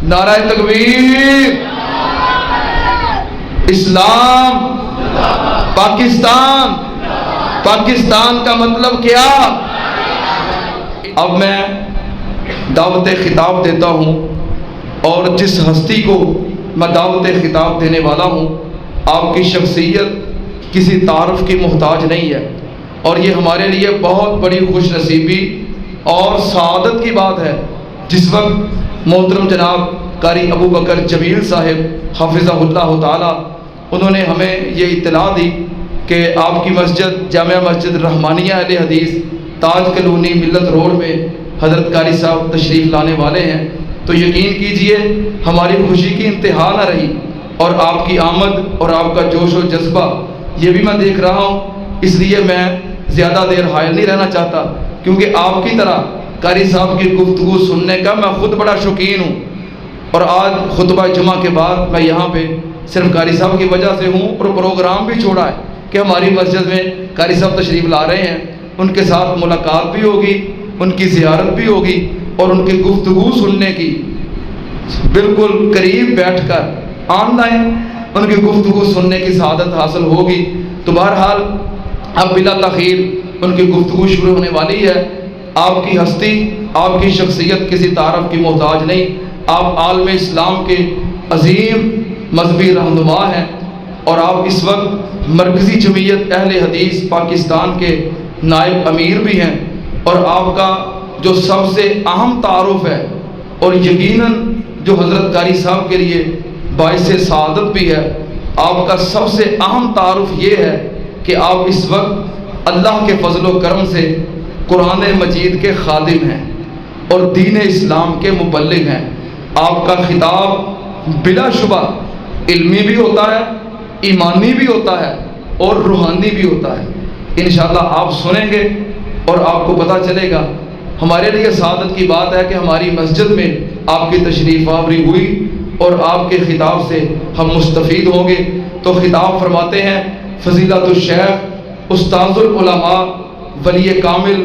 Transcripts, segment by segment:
نعرہ تکبیر، اسلام، پاکستان، پاکستان کا مطلب کیا؟ اب میں دعوت خطاب دیتا ہوں، اور جس ہستی کو میں دعوت خطاب دینے والا ہوں، آپ کی شخصیت کسی تعارف کی محتاج نہیں ہے، اور یہ ہمارے لیے بہت بڑی خوش نصیبی اور سعادت کی بات ہے جس وقت محترم جناب قاری ابو بکر جمیل صاحب حفظہ اللہ تعالی انہوں نے ہمیں یہ اطلاع دی کہ آپ کی مسجد جامعہ مسجد رحمانیہ اہل حدیث تاج کالونی ملت روڈ میں حضرت قاری صاحب تشریف لانے والے ہیں، تو یقین کیجئے ہماری خوشی کی انتہا نہ رہی، اور آپ کی آمد اور آپ کا جوش و جذبہ یہ بھی میں دیکھ رہا ہوں، اس لیے میں زیادہ دیر حائل نہیں رہنا چاہتا، کیونکہ آپ کی طرح قاری صاحب کی گفتگو سننے کا میں خود بڑا شوقین ہوں، اور آج خطبہ جمعہ کے بعد میں یہاں پہ صرف قاری صاحب کی وجہ سے ہوں، اور پروگرام بھی چھوڑا ہے کہ ہماری مسجد میں قاری صاحب تشریف لا رہے ہیں، ان کے ساتھ ملاقات بھی ہوگی، ان کی زیارت بھی ہوگی، اور ان کی گفتگو سننے کی بالکل قریب بیٹھ کر آن لائن ان کی گفتگو سننے کی سعادت حاصل ہوگی۔ تو بہرحال اب بلا تاخیر ان کی گفتگو شروع ہونے والی ہے۔ آپ کی ہستی، آپ کی شخصیت کسی تعارف کی محتاج نہیں، آپ عالم اسلام کے عظیم مذہبی رہنما ہیں، اور آپ اس وقت مرکزی جمعیت اہل حدیث پاکستان کے نائب امیر بھی ہیں، اور آپ کا جو سب سے اہم تعارف ہے، اور یقیناً جو حضرت قاری صاحب کے لیے باعث سعادت بھی ہے، آپ کا سب سے اہم تعارف یہ ہے کہ آپ اس وقت اللہ کے فضل و کرم سے قرآن مجید کے خادم ہیں اور دین اسلام کے مبلغ ہیں۔ آپ کا خطاب بلا شبہ علمی بھی ہوتا ہے، ایمانی بھی ہوتا ہے، اور روحانی بھی ہوتا ہے۔ انشاءاللہ آپ سنیں گے اور آپ کو پتہ چلے گا۔ ہمارے لیے سعادت کی بات ہے کہ ہماری مسجد میں آپ کی تشریف آوری ہوئی اور آپ کے خطاب سے ہم مستفید ہوں گے۔ تو خطاب فرماتے ہیں فضیلت الشیخ استاذ العلماء ولی کامل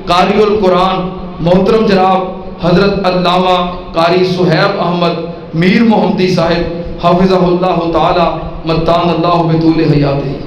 قاری القرآن محترم جناب حضرت علامہ قاری صہیب احمد میر محمدی صاحب حفظہ اللہ تعالی متان اللہ بطول حیاتہ۔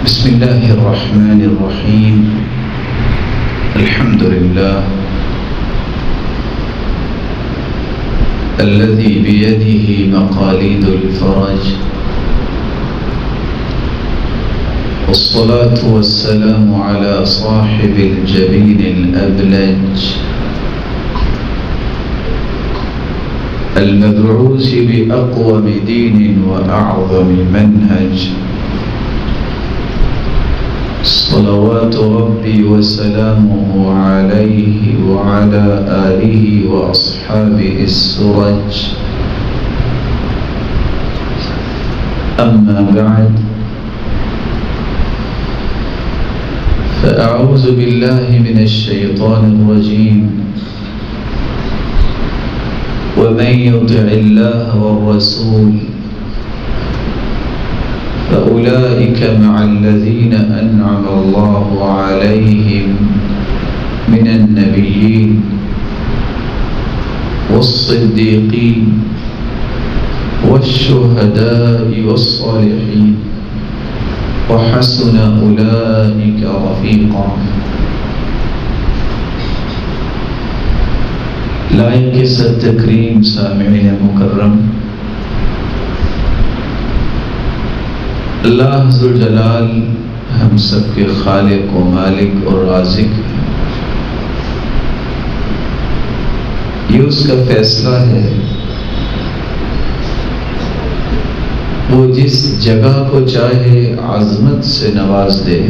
بسم اللہ الرحمن الرحیم الحمد للہ الذي بيده مقاليد الفرج والصلاة والسلام على صاحب الجبين الأبلج المبعوث بأقوم دين وأعظم منهج صلوات ربي وسلامه عليه وعلى آله وأصحابه السرج أما بعد فأعوذ بالله من الشيطان الرجيم ومن يطع الله والرسول فأولئك مع الذين أنعم الله عليهم من النبيين والصديقين والشهداء والصالحين وحسن أولئك رفيقا۔ لائق التکریم سامعین مکرم، اللہ ذوالجلال ہم سب کے خالق و مالک اور رازق ہے۔ یہ اس کا فیصلہ ہے وہ جس جگہ کو چاہے عظمت سے نواز دے.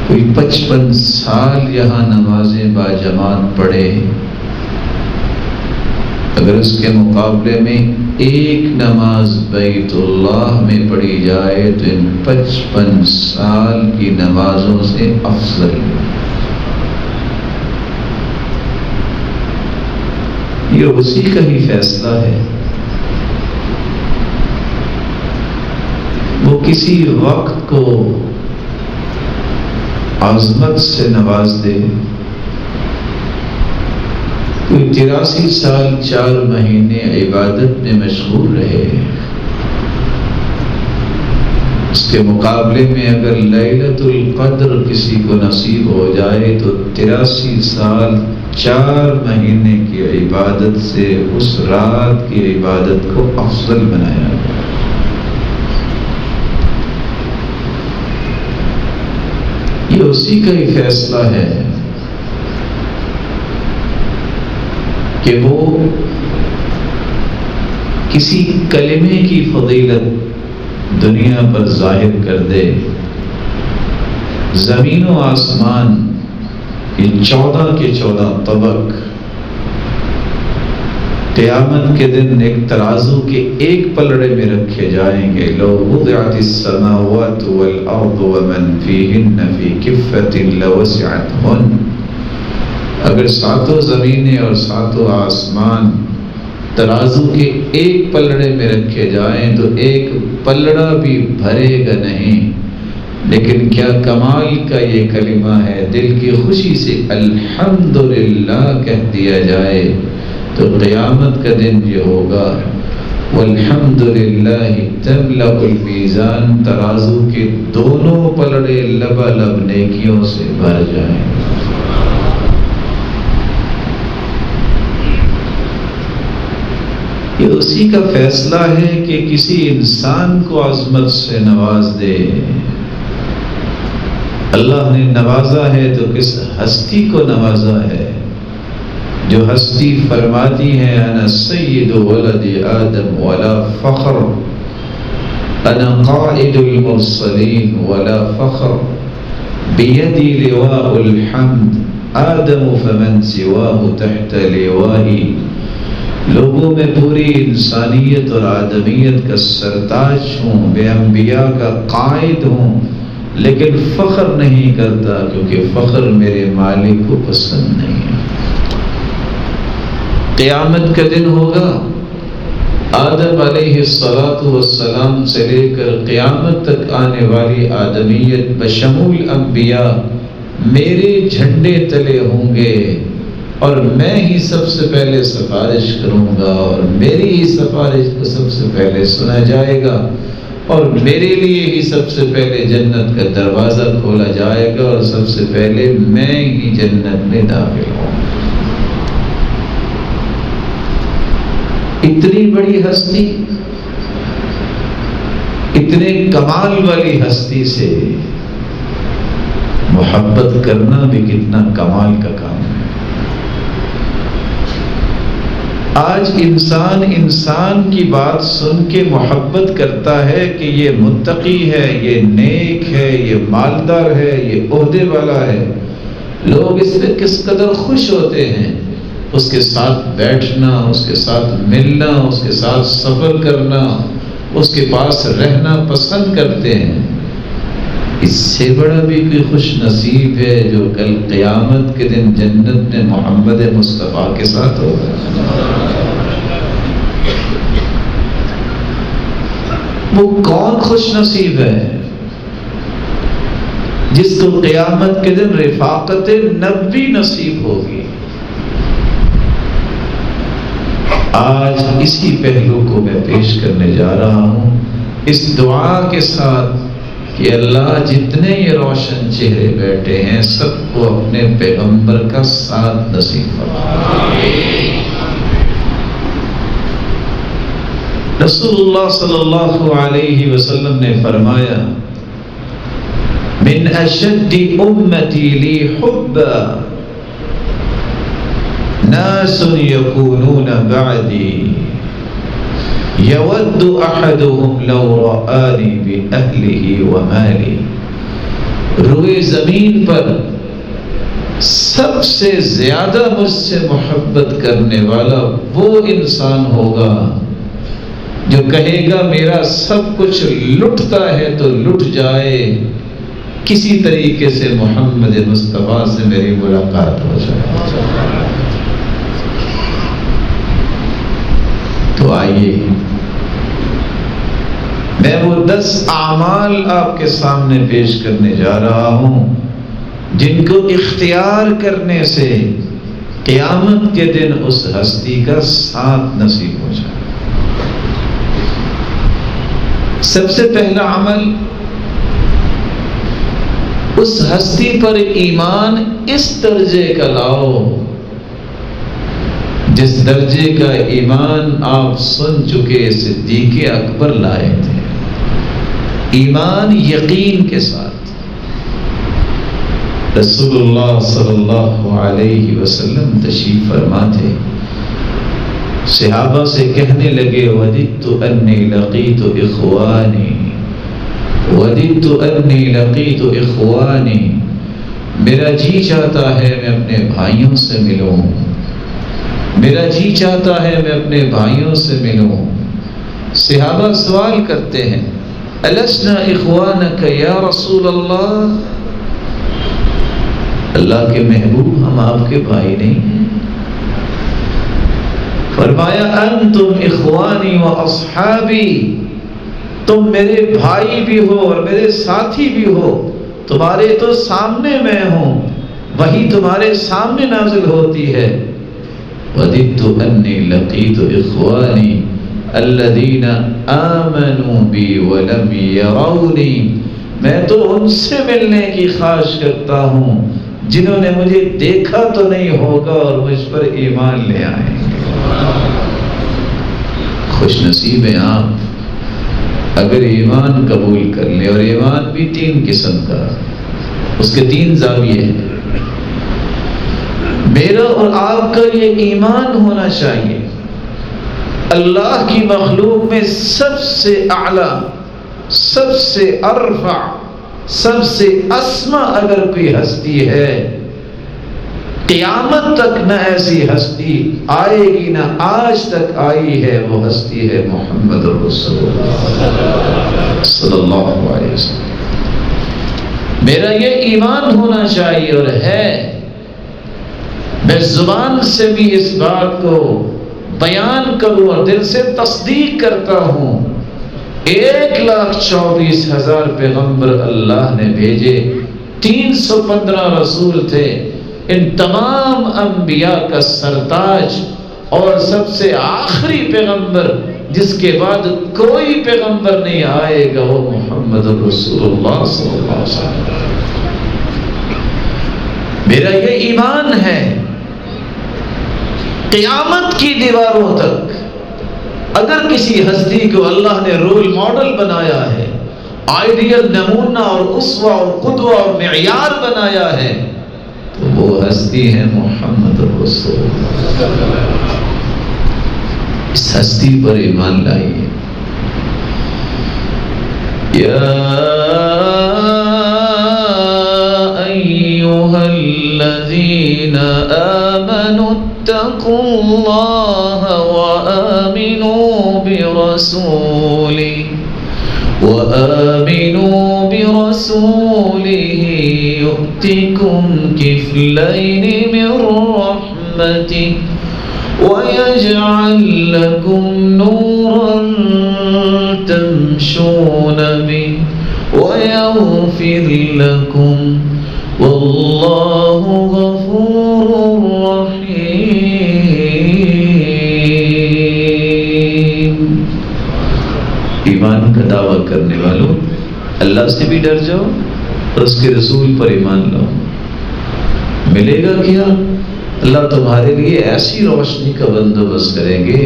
کوئی 55 سال یہاں نمازیں باجماعت پڑھے، اگر اس کے مقابلے میں ایک نماز بیت اللہ میں پڑھی جائے تو ان 55 سال کی نمازوں سے افضل. یہ اسی کا ہی فیصلہ ہے. وہ کسی وقت کو عظمت سے نواز دے. کوئی 83 سال 4 مہینے عبادت میں مشغول رہے، اس کے مقابلے میں اگر لیلۃ القدر کسی کو نصیب ہو جائے تو 83 سال 4 مہینے کی عبادت سے اس رات کی عبادت کو افضل بنایا گیا. یہ اسی کا ہی فیصلہ ہے کہ وہ کسی کلمے کی فضیلت دنیا پر ظاہر کر دے. زمین و آسمان یہ 14 کے 14 طبق قیامت کے دن ایک ترازو کے ایک پلڑے میں رکھے جائیں گے. لو وضعت السماوات والارض ومن فیہن فی کفۃ لوسعتہن. اگر 7 زمینیں اور 7 آسمان ترازو کے ایک پلڑے میں رکھے جائیں تو ایک پلڑا بھی بھرے گا نہیں. لیکن کیا کمال کا یہ کلمہ ہے، دل کی خوشی سے الحمدللہ کہہ دیا جائے تو قیامت کا دن یہ ہوگا والحمدللہ تملأ المیزان. ترازو کے دونوں پلڑے لبالب نیکیوں سے بھر جائیں. یہ اسی کا فیصلہ ہے کہ کسی انسان کو عظمت سے نواز دے. اللہ نے نوازا ہے تو کس ہستی کو نوازا ہے جو ہستی فرماتی ہے انا سید ولد آدم ولا فخر، انا قائد المرسلین ولا فخر، بیدی لواء الحمد، آدم فمن سواہ تحت لوائی. لوگوں میں پوری انسانیت اور آدمیت کا سرتاج ہوں، بے انبیاء کا قائد ہوں، لیکن فخر نہیں کرتا کیونکہ فخر میرے مالک کو پسند نہیں ہے. قیامت کا دن ہوگا، آدم علیہ السلام سے لے کر قیامت تک آنے والی آدمیت بشمول انبیاء میرے جھنڈے تلے ہوں گے اور میں ہی سب سے پہلے سفارش کروں گا اور میری ہی سفارش کو سب سے پہلے سنا جائے گا اور میرے لیے ہی سب سے پہلے جنت کا دروازہ کھولا جائے گا اور سب سے پہلے میں ہی جنت میں داخل ہوں. اتنی بڑی ہستی، اتنے کمال والی ہستی سے محبت کرنا بھی کتنا کمال کا کام ہے. آج انسان کی بات سن کے محبت کرتا ہے کہ یہ متقی ہے، یہ نیک ہے، یہ مالدار ہے، یہ عہدے والا ہے. لوگ اس سے کس قدر خوش ہوتے ہیں. اس کے ساتھ بیٹھنا، اس کے ساتھ ملنا، اس کے ساتھ سفر کرنا، اس کے پاس رہنا پسند کرتے ہیں. اس سے بڑا بھی کوئی خوش نصیب ہے جو کل قیامت کے دن جنت میں محمد مصطفیٰ کے ساتھ ہوگا. وہ کون خوش نصیب ہے جس کو قیامت کے دن رفاقت نبی نصیب ہوگی. آج اسی پہلو کو میں پیش کرنے جا رہا ہوں اس دعا کے ساتھ کہ اللہ جتنے یہ روشن چہرے بیٹھے ہیں سب کو اپنے پیغمبر کا ساتھ نصیب فرمائے. رسول اللہ صلی اللہ علیہ وسلم نے فرمایا من اشد امتی لی حبا ناس یکونون بعدی یود احدهم لو رآنی بأہلہ ومالی، روئے زمین پر سب سے زیادہ مجھ سے محبت کرنے والا وہ انسان ہوگا جو کہے گا میرا سب کچھ لٹتا ہے تو لٹ جائے، کسی طریقے سے محمد مصطفیٰ سے میری ملاقات ہو جائے۔ تو آئیے میں وہ 10 اعمال آپ کے سامنے پیش کرنے جا رہا ہوں جن کو اختیار کرنے سے قیامت کے دن اس ہستی کا ساتھ نصیب ہو جائے۔ سب سے پہلا عمل، اس ہستی پر ایمان اس درجے کا لاؤ جس درجے کا ایمان آپ سن چکے صدیق اکبر لائے تھے، ایمان یقین کے ساتھ۔ رسول اللہ صلی اللہ علیہ وسلم تشریف فرما تھے، صحابہ سے کہنے لگے وددت انی لقیت اخوانی، وددت انی لقیت اخوانی، میرا جی چاہتا ہے میں اپنے بھائیوں سے ملوں، میرا جی چاہتا ہے میں اپنے بھائیوں سے ملوں۔ صحابہ سوال کرتے ہیں السنا اخوانک یا رسول اللہ، اللہ کے محبوب ہم آپ کے بھائی نہیں ہیں؟ فرمایا انتم اخوانی و اصحابی، تم میرے بھائی بھی ہو اور میرے ساتھی بھی ہو، تمہارے تو سامنے میں ہوں، وہی تمہارے سامنے نازل ہوتی ہے۔ وَدِدْتُ أَنِّي لَقِيتُ إِخْوَانِي الَّذِينَ آمَنُوا بِي وَلَمْ يَرَوْنِي، میں تو ان سے ملنے کی خواہش کرتا ہوں جنہوں نے مجھے دیکھا تو نہیں ہوگا اور مجھ پر ایمان لے آئیں گے۔ خوش نصیب ہیں آپ اگر ایمان قبول کر لیں، اور ایمان بھی 3 قسم کا، اس کے 3 زاویے ہیں۔ میرا اور آپ کا یہ ایمان ہونا چاہیے اللہ کی مخلوق میں سب سے اعلیٰ، سب سے ارفع، سب سے اسما اگر کوئی ہستی ہے، قیامت تک نہ ایسی ہستی آئے گی نہ آج تک آئی ہے، وہ ہستی ہے محمد رسول اللہ صلی اللہ علیہ وسلم۔ میرا یہ ایمان ہونا چاہیے اور ہے، میں زبان سے بھی اس بات کو بیان کروں اور دل سے تصدیق کرتا ہوں، 1,24,000 پیغمبر اللہ نے بھیجے، 315 رسول تھے، ان تمام انبیاء کا سرتاج اور سب سے آخری پیغمبر جس کے بعد کوئی پیغمبر نہیں آئے گا وہ محمد رسول اللہ صلی اللہ علیہ وسلم۔ میرا یہ ایمان ہے قیامت کی دیواروں تک اگر کسی ہستی کو اللہ نے رول ماڈل بنایا ہے، آئیڈیل نمونہ اور اسوہ اور قدوہ اور معیار بنایا ہے، تو وہ ہستی ہے محمد رسول اللہ۔ اس ہستی پر ایمان لائیے۔ یا ایھا الذین آمنوا اتقوا اللہ وآمنوا برسولہ يؤتكم كفلين من رحمته ويجعل لكم نورا تمشون به ويغفر لكم والله غفور رحيم۔ ایمان کا دعویٰ کرنے والوں، اللہ سے بھی ڈر جاؤ اور اس کے رسول پر ایمان لاؤ۔ ملے گا کیا؟ اللہ تمہارے لیے ایسی روشنی کا بندوبست کریں گے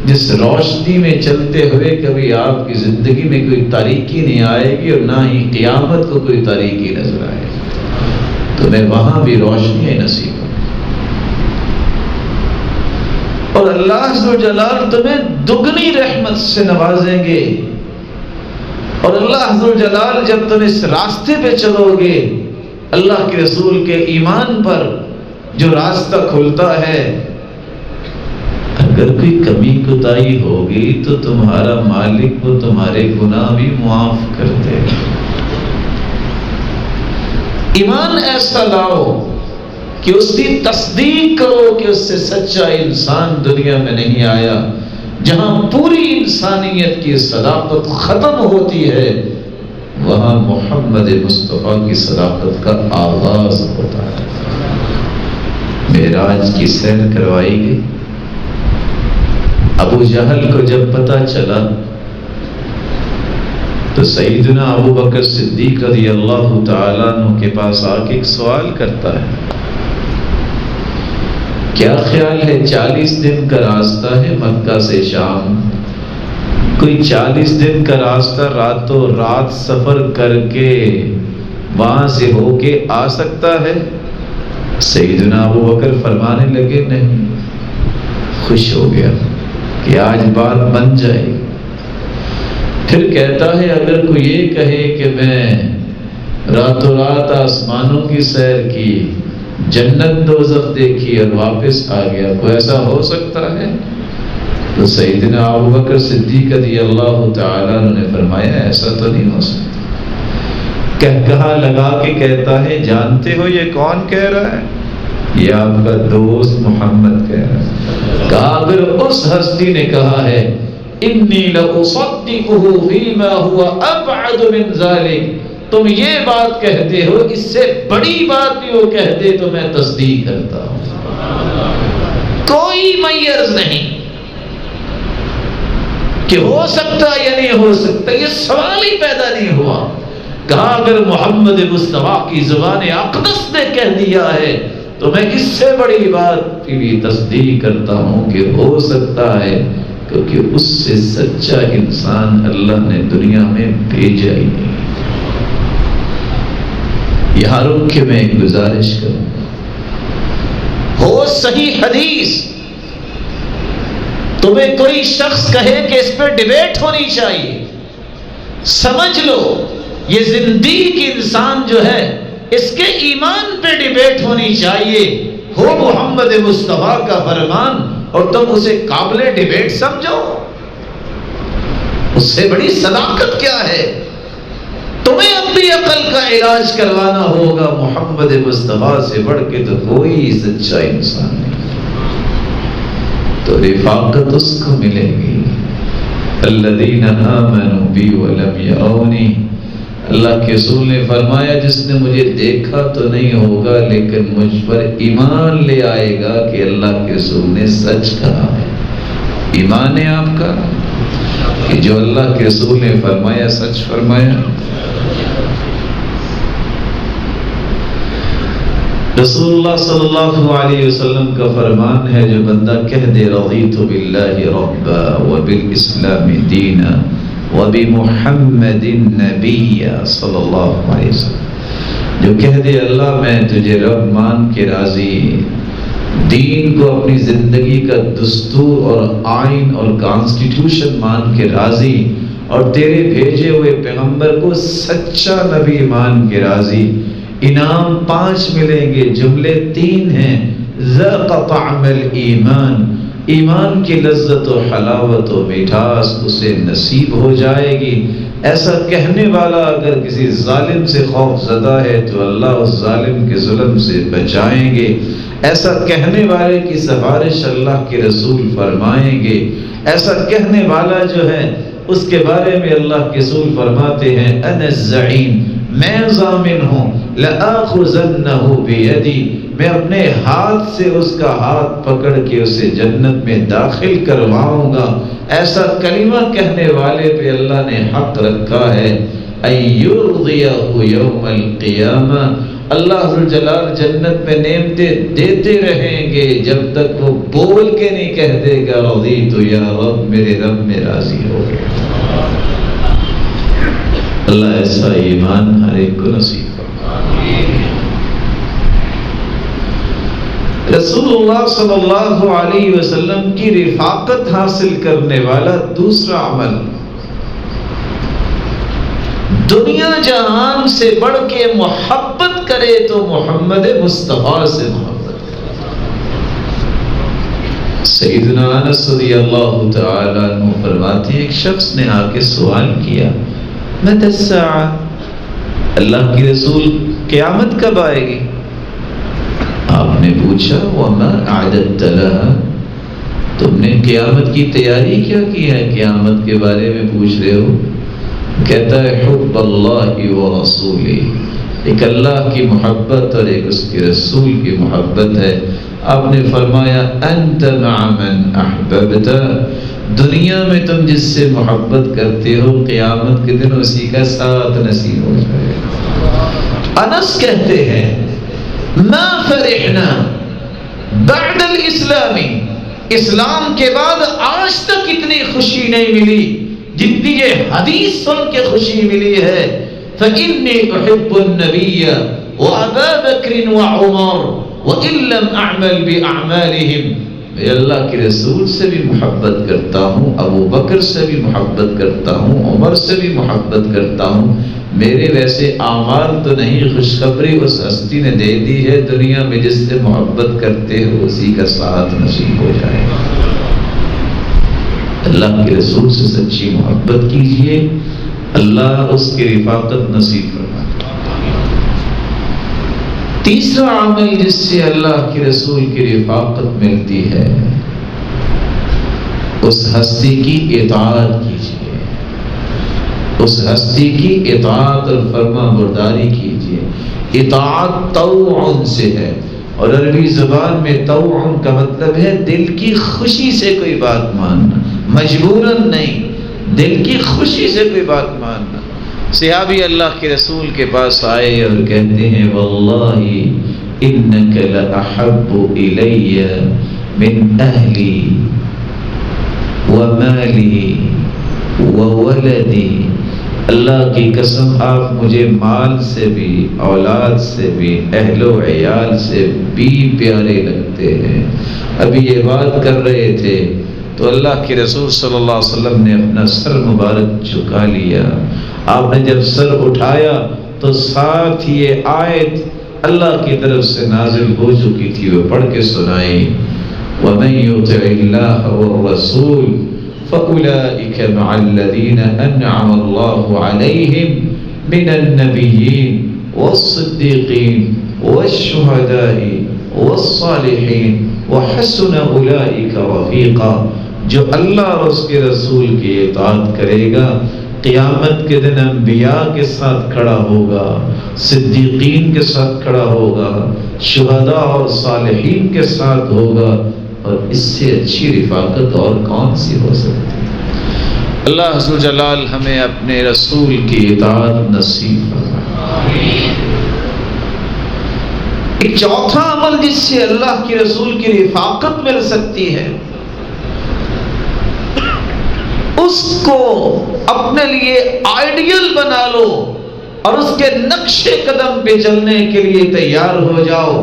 جس روشنی میں چلتے ہوئے کبھی آپ کی زندگی میں کوئی تاریکی نہیں آئے گی اور نہ ہی قیامت کو کوئی تاریکی نظر آئے گی، تمہیں وہاں بھی روشنی نصیب ہو۔ اور اللہ عز و جلال تمہیں دگنی رحمت سے نوازیں گے. اور اللہ عز و جلال جب تم اس راستے پہ چلو گے، اللہ کے رسول کے ایمان پر جو راستہ کھلتا ہے، اگر کوئی کمی کوتاہی ہوگی تو تمہارا مالک وہ تمہارے گناہ بھی معاف کر دے گا. ایمان ایسا لاؤ کہ اس کی تصدیق کرو کہ اس سے سچا انسان دنیا میں نہیں آیا. جہاں پوری انسانیت کی صداقت ختم ہوتی ہے، وہاں محمد مصطفیٰ کی صداقت کا آغاز ہوتا ہے. معراج کی سیر کروائی گئی. ابو جہل کو جب پتہ چلا تو سیدنا ابو بکر صدیق رضی اللہ تعالیٰ عنہ کے پاس آ کے ایک سوال کرتا ہے، کیا خیال ہے 40 دن کا راستہ ہے مکہ سے شام، کوئی 40 دن کا راستہ راتوں رات سفر کر کے وہاں سے ہو کے آ سکتا ہے؟ سیدنا ابو بکر فرمانے لگے نہیں. خوش ہو گیا کہ آج بات بن جائے. پھر کہتا ہے اگر کوئی یہ کہے کہ میں راتوں رات آسمانوں کی سیر کی، جنت دوزخ دیکھی اور واپس آ گیا، کوئی ایسا ہو سکتا ہے؟ تو سیدنا ابو بکر صدیق رضی اللہ تعالیٰ نے فرمایا ایسا تو نہیں ہو سکتا. کہا لگا کے کہتا ہے جانتے ہو یہ کون کہہ رہا ہے؟ یہ آپ کا دوست محمد کہہ رہا ہے. کہا اگر اس ہستی نے کہا ہے انی لأصدقه فيما هو ابعد من ذلك، تم یہ بات کہتے ہو اس سے بڑی بات بھی وہ کہتے تو میں تصدیق کرتا ہوں. کوئی میرز نہیں کہ ہو سکتا یا نہیں ہو سکتا، یہ سوال ہی پیدا نہیں ہوا. کہا اگر محمد مصطفیٰ کی زبان اقدس نے کہہ دیا ہے تو میں اس سے بڑی بات کی بھی تصدیق کرتا ہوں کہ ہو سکتا ہے، کیونکہ اس سے سچا انسان اللہ نے دنیا میں بھیجا ہی نہیں. یہاں رک کے میں ایک گزارش کروں، ہو صحیح حدیث تمہیں کوئی شخص کہے کہ اس پہ ڈیبیٹ ہونی چاہیے، سمجھ لو یہ زندیق انسان جو ہے اس کے ایمان پہ ڈیبیٹ ہونی چاہیے. ہو محمد مصطفیٰ کا فرمان اور تم اسے قابل ڈیبیٹ سمجھو، اس سے بڑی صداقت کیا ہے؟ تمہیں اپنی عقل کا علاج کروانا ہوگا. محمد مصطفیٰ سے بڑھ کے تو کوئی سچا انسان نہیں. تو رفاقت اس کو ملے گی الذین آمنوا بی ولم یرونی. اللہ کے رسول نے فرمایا جس نے مجھے دیکھا تو نہیں ہوگا لیکن مجھ پر ایمان لے آئے گا کہ اللہ کے رسول نے سچ کہا ہے. ایمان ہے آپ کا کہ جو اللہ کے رسول نے فرمایا سچ فرمایا. رسول اللہ صلی اللہ علیہ وسلم کا فرمان ہے جو بندہ کہہ دے رضیت باللہ ربا وبالاسلام دینا وبمحمد نبی صلی اللہ علیہ وسلم، جو کہہ دے اللہ میں تجھے رب مان کے راضی، دین کو اپنی زندگی کا دستور اور آئین اور کانسٹیٹیوشن مان کے راضی، اور تیرے بھیجے ہوئے پیغمبر کو سچا نبی مان کے راضی. انعام 5 ملیں گے، جملے 3 ہیں. ذاق طعم الایمان، ایمان کی لذت و حلاوت و مٹھاس اسے نصیب ہو جائے گی. ایسا کہنے والا اگر کسی ظالم سے خوف زدہ ہے تو اللہ اس ظالم کے ظلم سے بچائیں گے. ایسا کہنے والے کی سفارش اللہ کے رسول فرمائیں گے. ایسا کہنے والا جو ہے اس کے بارے میں اللہ کے رسول فرماتے ہیں انا الزعیم، میں ضامن ہوں، لآخذنہ بیدی، میں اپنے ہاتھ سے اس کا ہاتھ پکڑ کے اسے جنت میں داخل کرواؤں گا. ایسا کلمہ کہنے والے پہ اللہ نے حق رکھا ہے ان یرضیہ یوم القیامہ. اللہ ذوالجلال جنت میں نعمتیں دیتے رہیں گے جب تک وہ بول کے نہیں کہہ دے گا رضیت یا رب، میرے رب میں راضی ہو گیا. اللہ ایسا ایمان ہر ایک کو نصیب فرمائے. رسول اللہ صلی اللہ علیہ وسلم کی رفاقت حاصل کرنے والا دوسرا عمل، دنیا جہان سے بڑھ کے محبت کرے تو محمد مصطفیٰ سے محبت کرے۔ سیدنا انس رضی اللہ تعالیٰ عنہ فرماتے ہیں ایک شخص نے آ کے سوال کیا متی الساعہ، اللہ کی رسول قیامت کب آئے گی؟ آپ نے پوچھا وما اعددت لها، تم نے قیامت کی تیاری کیا کی ہے، قیامت کے بارے میں پوچھ رہے ہو؟ کہتا ہے حب اللہ و رسولہ، ایک اللہ کی محبت اور ایک اس کے رسول کی محبت ہے۔ آپ نے فرمایا انت مع من احببت، دنیا میں تم جس سے محبت کرتے ہو قیامت کے دن اسی کا ساتھ نصیب ہو جائے۔ انس کہتے ہیں ما فرحنا بعد الاسلام، اسلام کے بعد آج تک اتنی خوشی نہیں ملی جتنی یہ حدیث سن کے خوشی ملی ہے۔ فإني أحب النبي وأبا بكر وعمر وإن لم أعمل بأعمالهم، میں اللہ کے رسول سے بھی محبت کرتا ہوں، ابو بکر سے بھی محبت کرتا ہوں، عمر سے بھی محبت کرتا ہوں، میرے ویسے اعمال تو نہیں، خوشخبری اس ہستی نے دے دی ہے دنیا میں جس سے محبت کرتے ہو اسی کا ساتھ نصیب ہو جائے۔ اللہ کے رسول سے سچی محبت کیجئے، اللہ اس کی رفاقت نصیب فرمائے۔ تیسرا عمل جس سے اللہ کے رسول کی رفاقت ملتی ہے، اس ہستی کی اطاعت کیجئے، اس ہستی کی اطاعت اور فرما برداری کیجئے۔ اطاعت طوع سے ہے، اور عربی زبان میں طوع کا مطلب ہے دل کی خوشی سے کوئی بات ماننا، مجبوراً نہیں، دل کی خوشی سے کوئی بات ماننا۔ صحابی اللہ کے رسول کے پاس آئے اور کہتے ہیں واللہ انک لاحب الی من اہلی ومالی وولدی، اللہ کی قسم آپ مجھے مال سے بھی، اولاد سے بھی، اہل و عیال سے بھی پیارے لگتے ہیں۔ ابھی یہ بات کر رہے تھے تو اللہ کے رسول صلی اللہ علیہ وسلم نے اپنا سر مبارک جھکا لیا۔ آپ نے جب سر اٹھایا تو ساتھ یہ آیت اللہ کی طرف سے نازل ہو چکی تھی، وہ پڑھ کے سنائی وَمَن يُطِعِ اللَّهَ وَالرَّسُولَ فَأُولَئِكَ مَعَ الَّذِينَ أَنْعَمَ اللَّهُ عَلَيْهِمْ مِنَ النَّبِيِّينَ وَالصِّدِّيقِينَ وَالشُّهَدَاءِ وَالصَّالِحِينَ وَحَسُنَ أُولَئِكَ رَفِيقًا، جو اللہ اور اس کے رسول کی اطاعت کرے گا قیامت کے دن انبیاء کے ساتھ کھڑا ہوگا، صدیقین کے ساتھ کھڑا ہوگا، شہداء اور صالحین کے ساتھ ہوگا، اور اس سے اچھی رفاقت اور کون سی ہو سکتی ہے؟ اللہ عز و جلال ہمیں اپنے رسول کی اطاعت نصیب فرمائے۔ ایک چوتھا عمل جس سے اللہ کے رسول کی رفاقت مل سکتی ہے، اس کو اپنے لیے آئیڈیل بنا لو اور اس کے نقش قدم پہ چلنے کے لیے تیار ہو جاؤ۔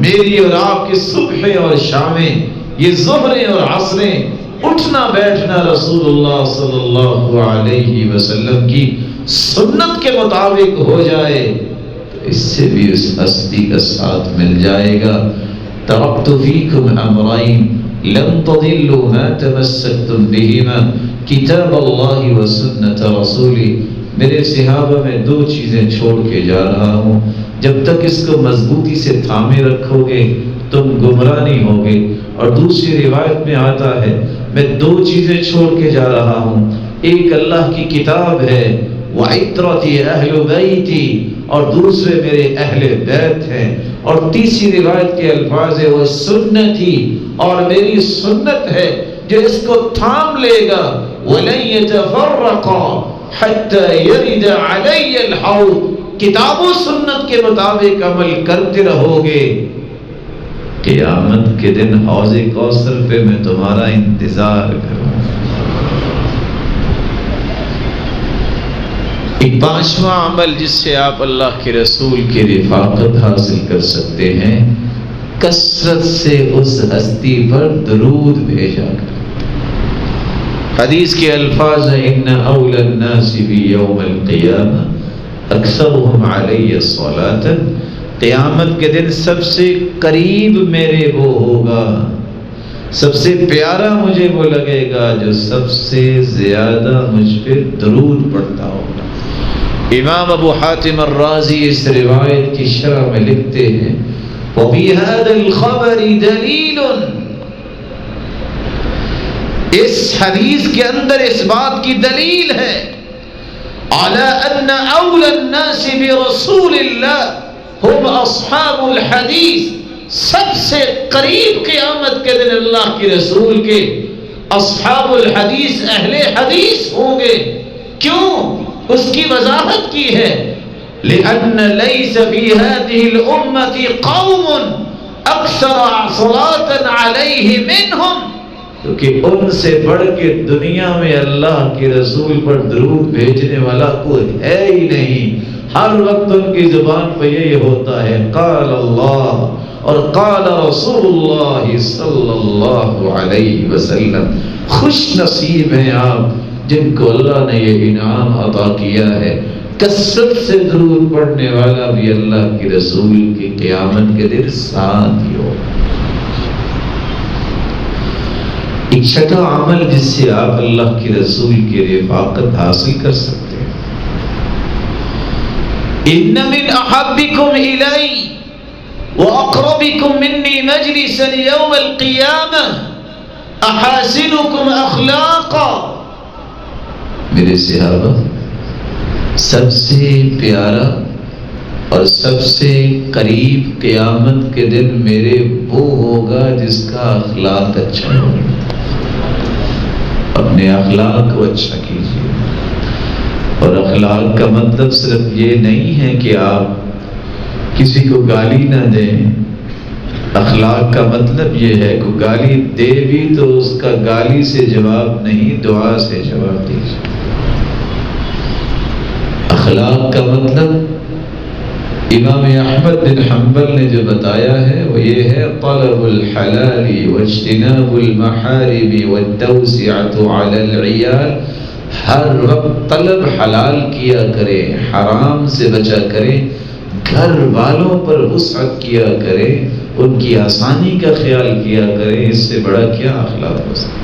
میری اور آپ کی صبح اور شامیں، یہ ظہریں اور عصریں، اٹھنا بیٹھنا رسول اللہ صلی اللہ علیہ وسلم کی سنت کے مطابق ہو جائے تو اس سے بھی اس ہستی کا ساتھ مل جائے گا۔ ترکت فیکم امرین لن تضلوا ما تمسکتم بہما کتاب اللہ و سنت رسولی، میرے صحابہ میں دو چیزیں چھوڑ کے جا رہا ہوں، جب تک اس کو مضبوطی سے تھامے رکھو گے تم گمراہ نہیں ہوگے۔ اور دوسری روایت میں آتا ہے میں دو چیزیں چھوڑ کے جا رہا ہوں، ایک اللہ کی کتاب ہے وعطرتی اہل بیتی، اور دوسرے میرے اہل بیت ہیں، اور تیسری روایت کے الفاظ ہے وہ سنتی، اور میری سنت ہے، جو اس کو تھام لے گا وَلَن يَتَفَرَّقَا حَتَّى يَرِدَ عَلَيَّ الْحَوْض، کتاب و سنت کے مطابق عمل کرتے رہو گے، قیامت کے دن حوض کوثر پہ میں تمہارا انتظار کروں۔ ایک پانچواں عمل جس سے آپ اللہ کے رسول کی رفاقت حاصل کر سکتے ہیں، کثرت سے اس ہستی پر درود بھیجا کر. حدیث کے الفاظ ہیں ان اول الناس بیوم القیامہ اکثرهم علی الصلاۃ. قیامت کے دن سب سے قریب میرے وہ ہوگا، سب سے پیارا مجھے وہ لگے گا جو سب سے زیادہ مجھ پہ درود پڑھتا ہوگا. امام ابو حاتم الرازی اس روایت کی شرح میں لکھتے ہیں وفی هذا الخبر دلیل، اس حدیث کے اندر اس بات کی دلیل ہے علی ان اول الناس برسول اللہ ہم اصحاب الحدیث. سب سے قریب قیامت کے دن اللہ کے رسول کے اصحاب الحدیث اہل حدیث ہوں گے. کیوں؟ اس کی وضاحت کی ہے لأن ليس في هذه الأمة قوم أكثر صلاة عليه منهم، کیونکہ ان سے بڑھ کے دنیا میں اللہ کے رسول پر درود بھیجنے والا کوئی ہے ہی نہیں. ہر وقت ان کی زبان پہ یہی ہوتا ہے قال اللہ اور قال رسول اللہ صلی اللہ علیہ وسلم. خوش نصیب ہیں آپ جن کو اللہ نے یہ انعام عطا کیا ہے کثرت سے درود پڑھنے والا بھی اللہ کے رسول کی قیامت کے دن ساتھ ہی ہو. ایک چھٹا عمل جس سے آپ اللہ کے رسول کی رفاقت حاصل کر سکتے ہیں، ان من احبکم الی واقربکم منی مجلسا یوم القیامہ احاسنکم اخلاقا. میرے صحابہ، سب سے پیارا اور سب سے قریب قیامت کے دن میرے وہ ہوگا جس کا اخلاق اچھا ہو. اپنے اخلاق کو اچھا کیجیے. اور اخلاق کا مطلب صرف یہ نہیں ہے کہ آپ کسی کو گالی نہ دیں. اخلاق کا مطلب یہ ہے کہ گالی دے بھی تو اس کا گالی سے جواب نہیں، دعا سے جواب دیجیے. اخلاق کا مطلب امام احمد بن حنبل نے جو بتایا ہے وہ یہ ہے طلب الحلال واجتناب المحارم والتوسعة على العيال. ہر وقت طلب حلال کیا کرے، حرام سے بچا کرے، گھر والوں پر وسعت کیا کرے، ان کی آسانی کا خیال کیا کرے. اس سے بڑا کیا اخلاق ہو سکتا.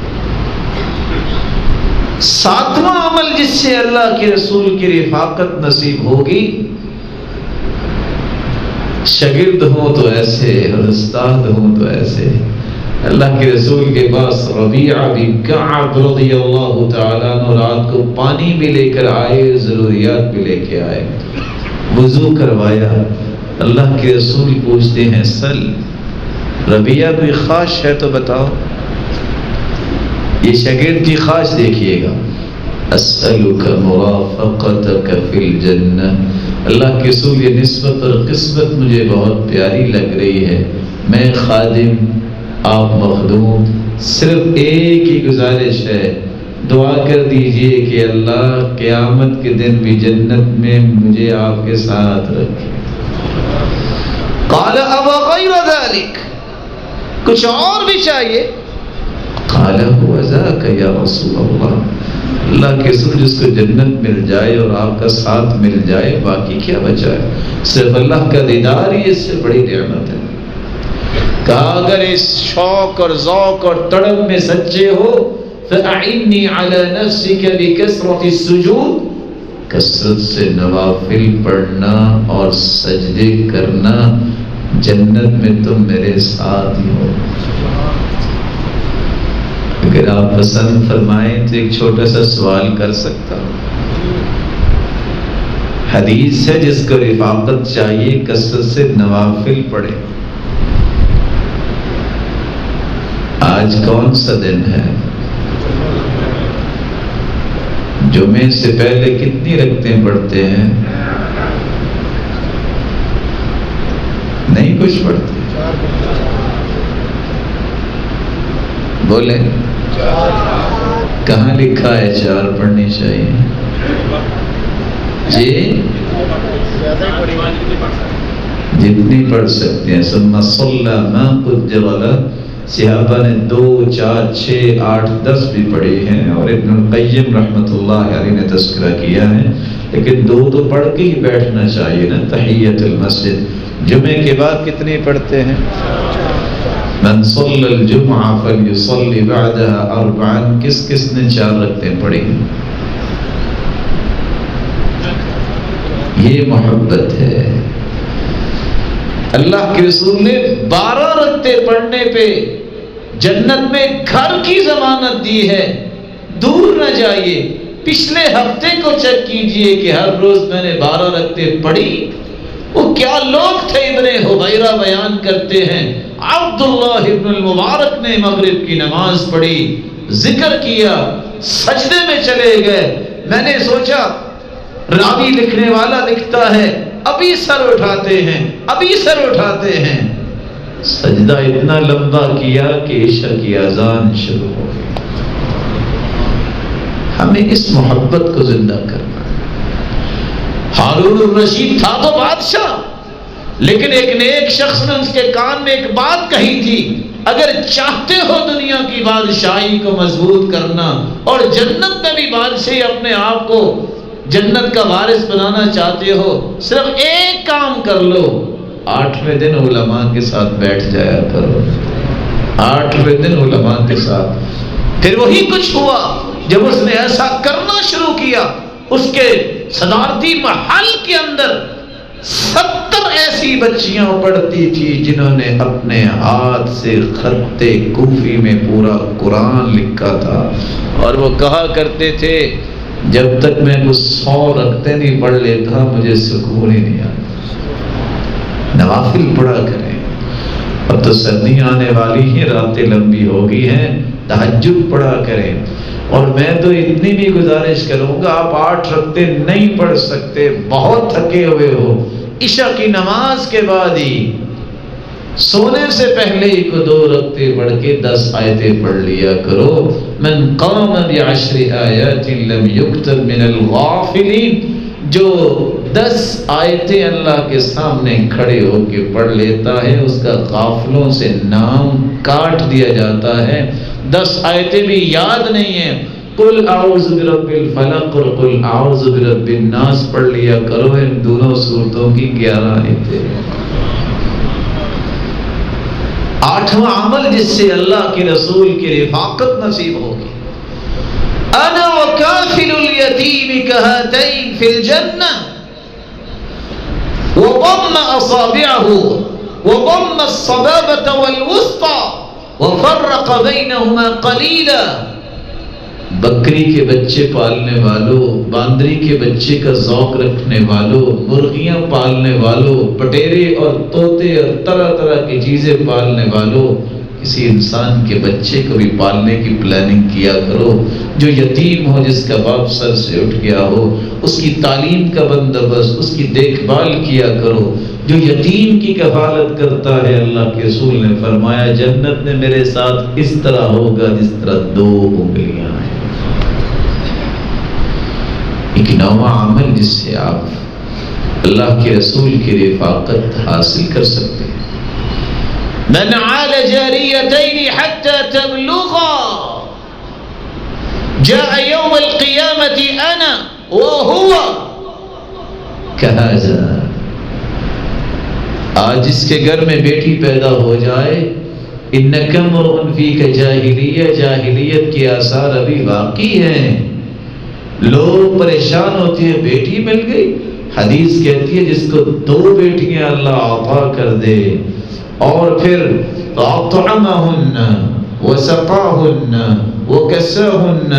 ساتواں عمل جس سے اللہ کے رسول کی رفاقت نصیب ہوگی، شاگرد ہوں تو ایسے اور استاد ہوں تو ایسے. اللہ کے رسول کے پاس ربیعہ بن کعب رضی اللہ تعالیٰ عنہ رات کو پانی بھی لے کر آئے، ضروریات بھی لے کے آئے، وضو کروایا. اللہ کے رسول پوچھتے ہیں سل ربیعہ کوئی خواہش ہے تو بتاؤ. یہ شاگرد کی خواہش دیکھیے گا. اسألک مرافقتک فی الجنہ. اللہ کے رسول یہ نسبت اور قسمت مجھے بہت پیاری لگ رہی ہے. میں خادم، آپ مخدوم. صرف ایک ہی گزارش ہے، دعا کر دیجئے کہ اللہ قیامت کے دن بھی جنت میں مجھے آپ کے ساتھ رکھے. قال ابا غیر ذلك، کچھ اور بھی چاہیے؟ قال هو ذاك یا رسول اللہ. اللہ کے رسول جس کو جنت مل جائے اور آپ کا ساتھ مل جائے باقی کیا بچا ہے. صرف اللہ کا دیدار ہی اس سے بڑی نعمت ہے. کہا اگر اس شوق اور ذوق اور تڑپ میں سچے ہو فَأَعِنِّي عَلَى نَفْسِكَ بِكَثْرَةِ السُّجُودِ. کثرت سے نوافل پڑھنا اور سجدے کرنا، جنت میں تم میرے ساتھ ہی ہو. اگر آپ پسند فرمائیں تو ایک چھوٹا سا سوال کر سکتا ہوں. حدیث ہے جس کو رفاقت چاہیے کثرت سے نوافل پڑھے. آج کون سا دن ہے؟ جمعے سے پہلے کتنی رکعتیں پڑھتے ہیں؟ نہیں کچھ پڑھتے. بولے کہاں لکھا ہے 4 پڑھنی چاہیے؟ جی جتنی پڑھ سکتے ہیں. ثم صلی ما قدر له. صحابہ نے 2 4 6 8 10 بھی پڑھی ہیں اور ابن القیم رحمۃ اللہ علیہ نے تذکرہ کیا ہے، لیکن 2 تو پڑھ کے ہی بیٹھنا چاہیے نا. تحیۃ المسجد جمعے کے بعد کتنی پڑھتے ہیں؟ من صلی الجمعہ فلیصلی بعدها 4. کس کس نے 4 رکعتیں پڑھی؟ یہ محبت ہے. اللہ کے رسول نے 12 رکعتیں پڑھنے پہ جنت میں گھر کی ضمانت دی ہے. دور نہ جائیے، پچھلے ہفتے کو چیک کیجئے کہ ہر روز میں نے 12 رکعتیں پڑھی. وہ کیا لوگ تھے. ابن حبیرہ بیان کرتے ہیں عبداللہ ابن المبارک نے مغرب کی نماز پڑھی، ذکر کیا، سجدے میں چلے گئے. میں نے سوچا راوی لکھنے والا لکھتا ہے ابھی سر اٹھاتے ہیں، ابھی سر اٹھاتے ہیں. سجدہ اتنا لمبا کیا کہ عشاء کی اذان شروع ہو گئی. ہمیں اس محبت کو زندہ کرنا ہے. ہارون الرشید تھا تو بادشاہ، لیکن ایک نیک شخص نے اس کے کان میں ایک بات کہی تھی، اگر چاہتے ہو دنیا کی بادشاہی کو مضبوط کرنا اور جنت میں بھی بادشاہی اپنے آپ کو جنت کا وارث بنانا چاہتے ہو، صرف ایک کام کر لو، 8ویں دن علماء کے ساتھ بیٹھ جایا کرو. 8ویں دن علماء کے ساتھ. پھر وہی کچھ ہوا جب اس نے ایسا کرنا شروع کیا. اس کے صدارتی محل کے اندر 70 ایسی بچیاں پڑھتی تھی جنہوں نے اپنے ہاتھ سے خط کوفی میں پورا قرآن لکھا تھا، اور وہ کہا کرتے تھے جب تک میں کچھ 100 رکعتیں نہیں پڑھ لیتا مجھے سکون ہی نہیں آتا. نوافل پڑھا کریں. اب تو سردی آنے والی ہیں، راتیں لمبی ہو گئی ہیں، تہجد پڑھا کریں. اور میں تو اتنی بھی گزارش کروں گا، آپ 8 رکعتیں نہیں پڑھ سکتے، بہت تھکے ہوئے ہو، عشاء کی نماز کے بعد ہی سونے سے پہلے ہی کو 2 رکعتیں پڑھ کے 10 آیتیں پڑھ لیا کرو. من قام ب10 آیات لم یکتب من الغافلین. جو 10 آیتیں اللہ کے سامنے کھڑے ہو کے پڑھ لیتا ہے اس کا غافلوں سے نام کاٹ دیا جاتا ہے. 10 آیتیں بھی یاد نہیں ہیں. قل اعوذ برب الفلق اور قل اعوذ برب الناس پڑھ لیا کرو. ان دونوں سورتوں کی 11 آیتیں. 8واں عمل جس سے اللہ کے رسول کی رفاقت نصیب ہوگی. انا وکافل الیتیم کہاتین فی الجنہ وضم اصابعه وضم الصبابة والوسطى وفرق بینہما قلیلا. بکری کے بچے پالنے والوں، باندری کے بچے کا ذوق رکھنے والوں، مرغیاں پالنے والوں، پٹیرے اور طوطے اور طرح طرح کی چیزیں پالنے والوں، کسی انسان کے بچے کو بھی پالنے کی پلاننگ کیا کرو. جو یتیم ہو، جس کا باپ سر سے اٹھ گیا ہو، اس کی تعلیم کا بندوبست، اس کی دیکھ بھال کیا کرو. جو یتیم کی کفالت کرتا ہے، اللہ کے رسول نے فرمایا جنت میں میرے ساتھ اس طرح ہوگا جس طرح 2 انگلیاں ہیں. ایک 9واں عمل جس سے آپ اللہ کے رسول کی رفاقت حاصل کر سکتے ہیں. من عال جاریتین حتی تبلغا جاء یوم القیامت انا وهو کہذا. آج جس کے گھر میں بیٹی پیدا ہو جائے، انک امرؤ فیک جاہلیہ، جاہلیت کے آثار ابھی باقی ہیں. لوگ پریشان ہوتے ہیں بیٹی مل گئی. حدیث کہتی ہے جس کو 2 بیٹیاں اللہ عطا کر دے اور پھر اطعمہن وسقاہن وکساہن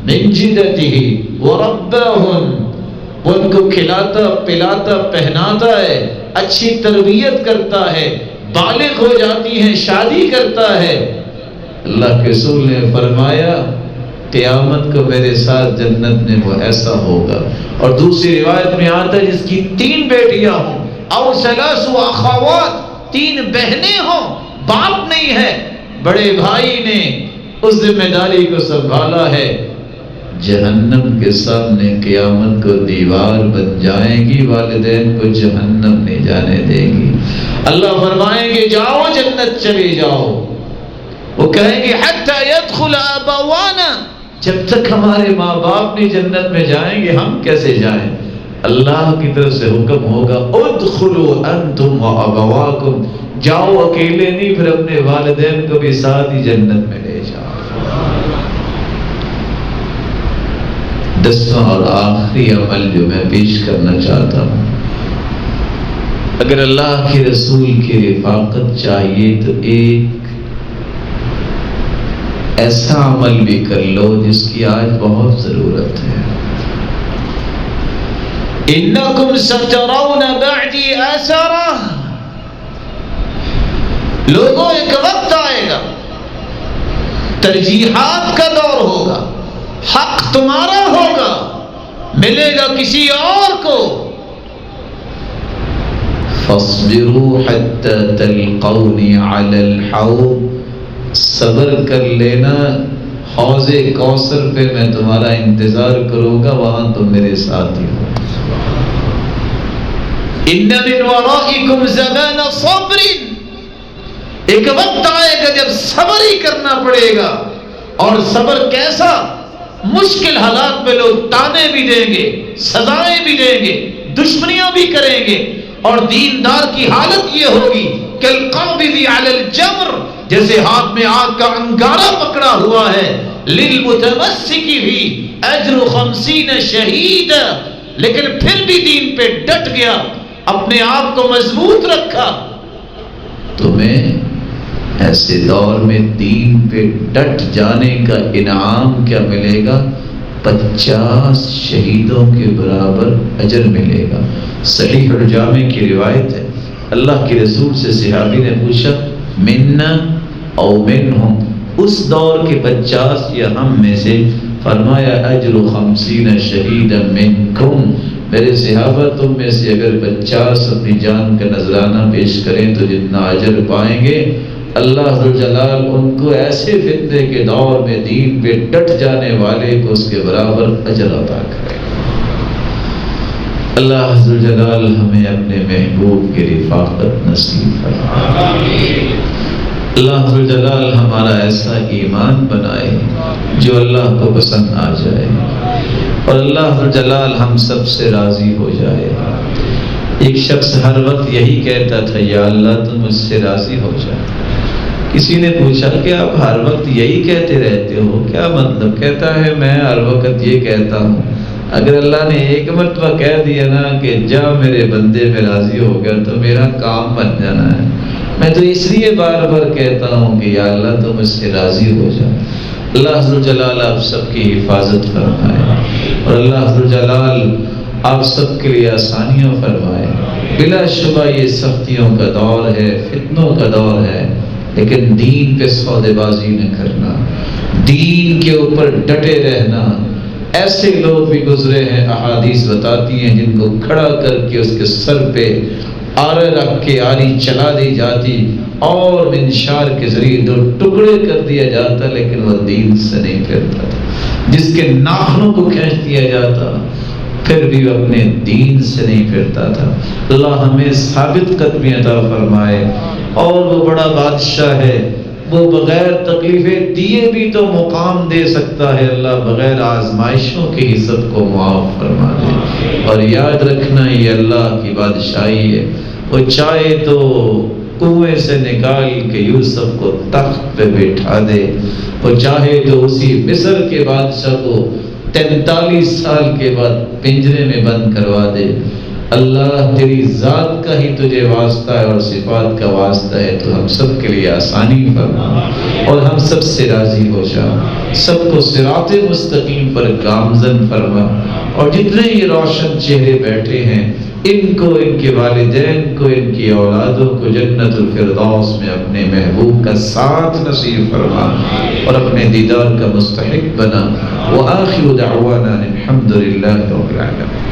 من جدتہ ورباہن، ان کو کھلاتا پلاتا پہناتا ہے، اچھی تربیت کرتا ہے، بالغ ہو جاتی ہیں، شادی کرتا ہے. اللہ کے رسول نے فرمایا قیامت کو میرے ساتھ جنت میں وہ ایسا ہوگا. اور دوسری روایت میں آتا ہے جس کی 3 بیٹیاں ہوں او 3 اخوات، 3 بہنیں ہوں، باپ نہیں ہے، بڑے بھائی نے اس ذمہ داری کو سنبھالا ہے، جہنم کے سامنے قیامت کو دیوار بن جائیں گی، والدین کو جہنم نہیں جانے دے گی۔ اللہ فرمائیں گے جاؤ جنت چلے جاؤ، وہ کہیں گے حتی يدخل ابوانا، جب تک ہمارے ماں باپ نہیں جنت میں جائیں گے ہم کیسے جائیں؟ اللہ کی طرف سے حکم ہوگا ادخلوا انتم وابواکم، جاؤ اکیلے نہیں، پھر اپنے والدین کو بھی ساتھ ہی جنت میں لے جاؤ۔ 10واں اور آخری عمل جو میں پیش کرنا چاہتا ہوں، اگر اللہ کے رسول کی رفاقت چاہیے تو ایک ایسا عمل بھی کر لو جس کی آج بہت ضرورت ہے۔ انکم سترون بعدی اثرا، لوگوں ایک وقت آئے گا، ترجیحات کا دور ہوگا، حق تمہارا ہوگا، ملے گا کسی اور کو۔ فاصبروا حتی تلقونی علی الحوض، صبر کر لینا، حوض کوثر پہ میں تمہارا انتظار کروں گا، وہاں تم میرے ساتھ ہی ہو۔ ان من ورائکم زمان صبر، ایک وقت آئے گا جب صبر ہی کرنا پڑے گا، اور صبر کیسا؟ مشکل حالات میں لوگ تانے بھی دیں گے، سزائیں بھی دیں گے، دشمنیاں بھی کریں گے، اور دیندار کی حالت یہ ہوگی کالقابض علی الجمر، جیسے ہاتھ میں آگ کا انگارہ پکڑا ہوا ہے۔ للمتمسک بھی اجر 50 شہید، لیکن پھر بھی دین پہ ڈٹ گیا، اپنے آپ کو مضبوط رکھا۔ تمہیں ایسے دور میں دین پہ ڈٹ جانے کا انعام کیا ملے گا؟ 50 شہیدوں کے برابر اجر ملے گا۔ صحیح الجامع کی روایت ہے، اللہ کے رسول سے صحابی نے پوچھا منا او منہم، اس دور کے 50 یا ہم میں سے؟ فرمایا اجر 50 شہیدا منکم، میرے صحابہ تم میں سے اگر 50 اپنی جان کا نذرانہ پیش کریں تو جتنا اجر پائیں گے، اللہ ذوالجلال ان کو ایسے فتنے کے دور میں دین پہ ڈٹ جانے والے کو اس کے برابر اجر عطا کرے۔ اللہ ذوالجلال ہمیں اپنے محبوب کی رفاقت نصیب فرمائے۔ اللہ ذوالجلال ہمارا ایسا ایمان بنائے جو اللہ کو پسند آ جائے، اور اللہ ذوالجلال ہم سب سے راضی ہو جائے۔ ایک شخص ہر وقت یہی کہتا تھا یا اللہ تم مجھ سے راضی ہو جائے۔ کسی نے پوچھا کہ آپ ہر وقت یہی کہتے رہتے ہو، کیا مطلب؟ کہتا ہے میں ہر وقت یہ کہتا ہوں، اگر اللہ نے ایک مرتبہ کہہ دیا نا کہ جا میرے بندے میں راضی ہو گیا تو میرا کام بن جانا ہے۔ میں تو اس لیے بار بار کہتا ہوں کہ یا اللہ تم مجھ سے راضی ہو جا۔ اللہ ذوالجلال آپ سب کی حفاظت فرمائے، اور اللہ ذوالجلال آپ سب کے لیے آسانیاں فرمائے۔ بلا شبہ یہ سختیوں کا دور ہے، فتنوں کا دور ہے، لیکن دین پہ سودے بازی نہ کرنا، دین کے اوپر ڈٹے رہنا۔ ایسے لوگ بھی گزرے ہیں، احادیث بتاتی ہیں، جن کو کھڑا کر کے اس کے سر پہ آرے رکھ کے آری چلا دی جاتی اور منشار کے ذریعے 2 ٹکڑے کر دیا جاتا، لیکن وہ دین سے نہیں پھرتا تھا۔ جس کے ناخنوں کو کھینچ دیا جاتا پھر بھی وہ اپنے دین سے نہیں پھرتا تھا۔ اللہ ہمیں ثابت قدمی عطا فرمائے، اور وہ بڑا بادشاہ ہے، وہ بغیر تکلیفیں دیے بھی تو مقام دے سکتا ہے۔ اللہ بغیر آزمائشوں کے ہی سب کو معاف فرما دے، اور یاد رکھنا یہ اللہ کی بادشاہی ہے، وہ چاہے تو کنویں سے نکال کے یوسف کو تخت پہ بٹھا دے، وہ چاہے تو اسی مصر کے بادشاہ کو 43 سال کے بعد پنجرے میں بند کروا دے۔ اللہ تیری ذات کا ہی تجھے واسطہ ہے اور صفات کا واسطہ ہے، تو ہم سب کے لیے آسانی فرما، اور ہم سب سے راضی ہو جا، سب کو صراط مستقیم پر گامزن فرما، اور جتنے ہی روشن چہرے بیٹھے ہیں ان کو، ان کے والدین کو، ان کی اولادوں کو جنت الفردوس میں اپنے محبوب کا ساتھ نصیب فرما، اور اپنے دیدار کا مستحق بنا۔ وآخر دعوانا الحمد للہ رب العالمین۔